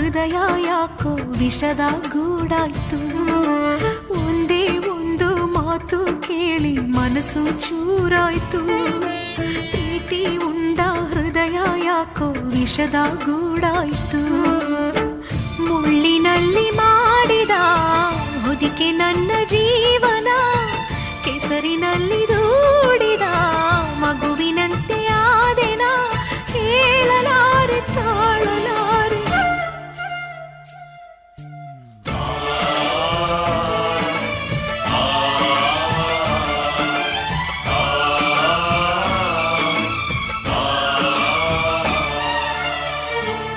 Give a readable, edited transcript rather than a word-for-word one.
ಹೃದಯ ಯಾಕೋ ವಿಷದ ಗೂಡಾಯ್ತು. ಒಂದೇ ಒಂದು ಮಾತು ಕೇಳಿ ಮನಸ್ಸು ಚೂರಾಯ್ತು. ಪ್ರೀತಿ ಉಂಡ ಹೃದಯ ಯಾಕೋ ವಿಷದ ಗೂಡಾಯ್ತು. ಮುಳ್ಳಿನಲ್ಲಿ ಮಾಡಿದ ಹೊದಿಕೆ ನನ್ನ